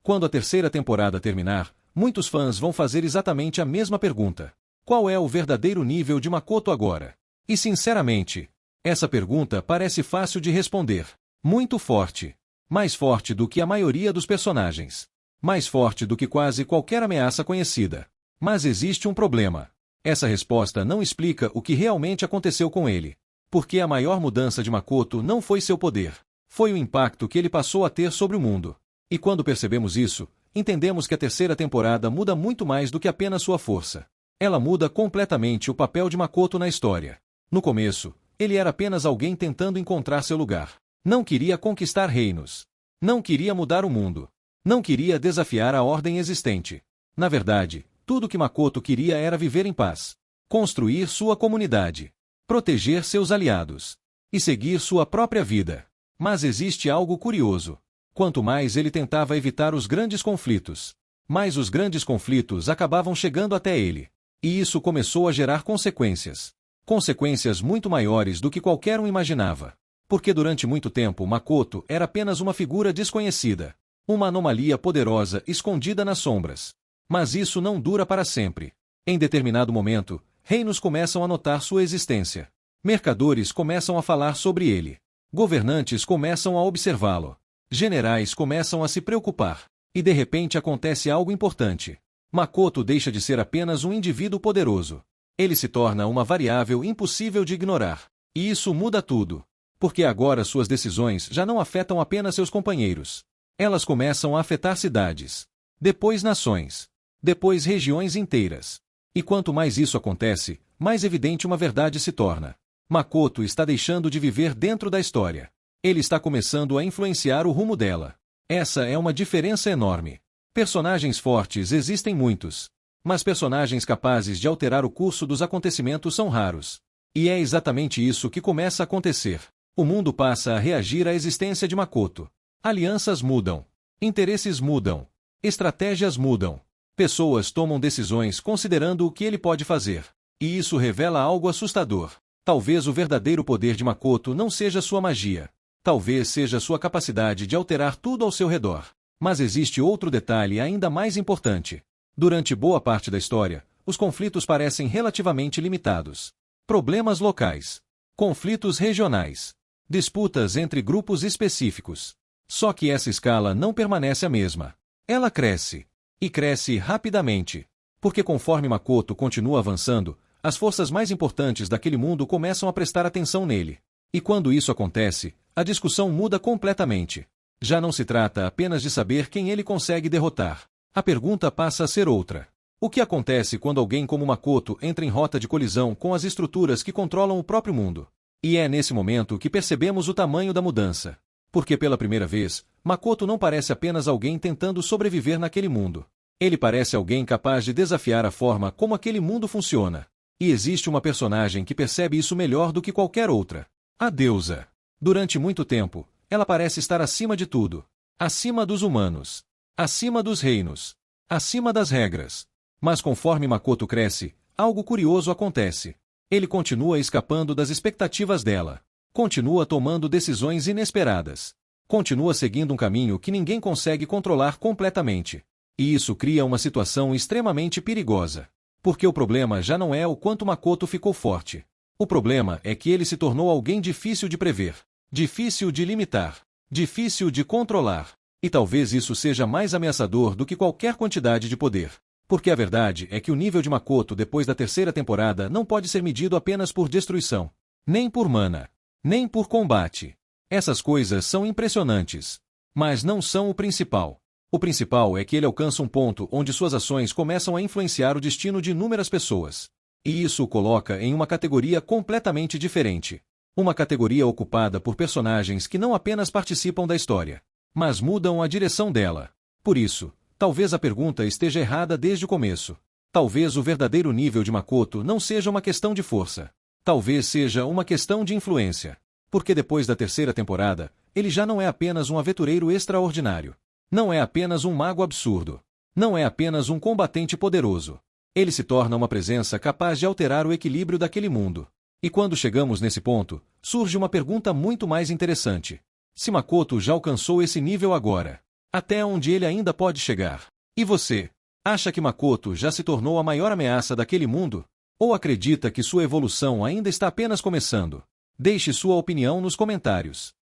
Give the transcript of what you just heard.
Quando a terceira temporada terminar, muitos fãs vão fazer exatamente a mesma pergunta. Qual é o verdadeiro nível de Makoto agora? E sinceramente, essa pergunta parece fácil de responder. Muito forte. Mais forte do que a maioria dos personagens. Mais forte do que quase qualquer ameaça conhecida. Mas existe um problema. Essa resposta não explica o que realmente aconteceu com ele. Porque a maior mudança de Makoto não foi seu poder. Foi o impacto que ele passou a ter sobre o mundo. E quando percebemos isso, entendemos que a terceira temporada muda muito mais do que apenas sua força. Ela muda completamente o papel de Makoto na história. No começo, ele era apenas alguém tentando encontrar seu lugar. Não queria conquistar reinos. Não queria mudar o mundo. Não queria desafiar a ordem existente. Na verdade, tudo que Makoto queria era viver em paz. Construir sua comunidade. Proteger seus aliados. E seguir sua própria vida. Mas existe algo curioso. Quanto mais ele tentava evitar os grandes conflitos, mais os grandes conflitos acabavam chegando até ele. E isso começou a gerar consequências. Consequências muito maiores do que qualquer um imaginava. Porque durante muito tempo Makoto era apenas uma figura desconhecida. Uma anomalia poderosa escondida nas sombras. Mas isso não dura para sempre. Em determinado momento, reinos começam a notar sua existência. Mercadores começam a falar sobre ele. Governantes começam a observá-lo. Generais começam a se preocupar. E de repente acontece algo importante. Makoto deixa de ser apenas um indivíduo poderoso. Ele se torna uma variável impossível de ignorar. E isso muda tudo. Porque agora suas decisões já não afetam apenas seus companheiros. Elas começam a afetar cidades. Depois nações. Depois regiões inteiras. E quanto mais isso acontece, mais evidente uma verdade se torna. Makoto está deixando de viver dentro da história. Ele está começando a influenciar o rumo dela. Essa é uma diferença enorme. Personagens fortes existem muitos. Mas personagens capazes de alterar o curso dos acontecimentos são raros. E é exatamente isso que começa a acontecer. O mundo passa a reagir à existência de Makoto. Alianças mudam. Interesses mudam. Estratégias mudam. Pessoas tomam decisões considerando o que ele pode fazer. E isso revela algo assustador. Talvez o verdadeiro poder de Makoto não seja sua magia. Talvez seja sua capacidade de alterar tudo ao seu redor. Mas existe outro detalhe ainda mais importante. Durante boa parte da história, os conflitos parecem relativamente limitados. Problemas locais. Conflitos regionais. Disputas entre grupos específicos. Só que essa escala não permanece a mesma. Ela cresce. E cresce rapidamente. Porque conforme Makoto continua avançando, as forças mais importantes daquele mundo começam a prestar atenção nele. E quando isso acontece, a discussão muda completamente. Já não se trata apenas de saber quem ele consegue derrotar. A pergunta passa a ser outra. O que acontece quando alguém como Makoto entra em rota de colisão com as estruturas que controlam o próprio mundo? E é nesse momento que percebemos o tamanho da mudança. Porque pela primeira vez, Makoto não parece apenas alguém tentando sobreviver naquele mundo. Ele parece alguém capaz de desafiar a forma como aquele mundo funciona. E existe uma personagem que percebe isso melhor do que qualquer outra. A deusa. Durante muito tempo, ela parece estar acima de tudo. Acima dos humanos. Acima dos reinos. Acima das regras. Mas conforme Makoto cresce, algo curioso acontece. Ele continua escapando das expectativas dela. Continua tomando decisões inesperadas. Continua seguindo um caminho que ninguém consegue controlar completamente. E isso cria uma situação extremamente perigosa. Porque o problema já não é o quanto Makoto ficou forte. O problema é que ele se tornou alguém difícil de prever. Difícil de limitar. Difícil de controlar. E talvez isso seja mais ameaçador do que qualquer quantidade de poder. Porque a verdade é que o nível de Makoto depois da terceira temporada não pode ser medido apenas por destruição. Nem por mana. Nem por combate. Essas coisas são impressionantes. Mas não são o principal. O principal é que ele alcança um ponto onde suas ações começam a influenciar o destino de inúmeras pessoas. E isso o coloca em uma categoria completamente diferente. Uma categoria ocupada por personagens que não apenas participam da história, mas mudam a direção dela. Por isso, talvez a pergunta esteja errada desde o começo. Talvez o verdadeiro nível de Makoto não seja uma questão de força. Talvez seja uma questão de influência. Porque depois da terceira temporada, ele já não é apenas um aventureiro extraordinário. Não é apenas um mago absurdo. Não é apenas um combatente poderoso. Ele se torna uma presença capaz de alterar o equilíbrio daquele mundo. E quando chegamos nesse ponto, surge uma pergunta muito mais interessante. Se Makoto já alcançou esse nível agora, Até onde ele ainda pode chegar? E você? Acha que Makoto já se tornou a maior ameaça daquele mundo? Ou acredita que sua evolução ainda está apenas começando? Deixe sua opinião nos comentários.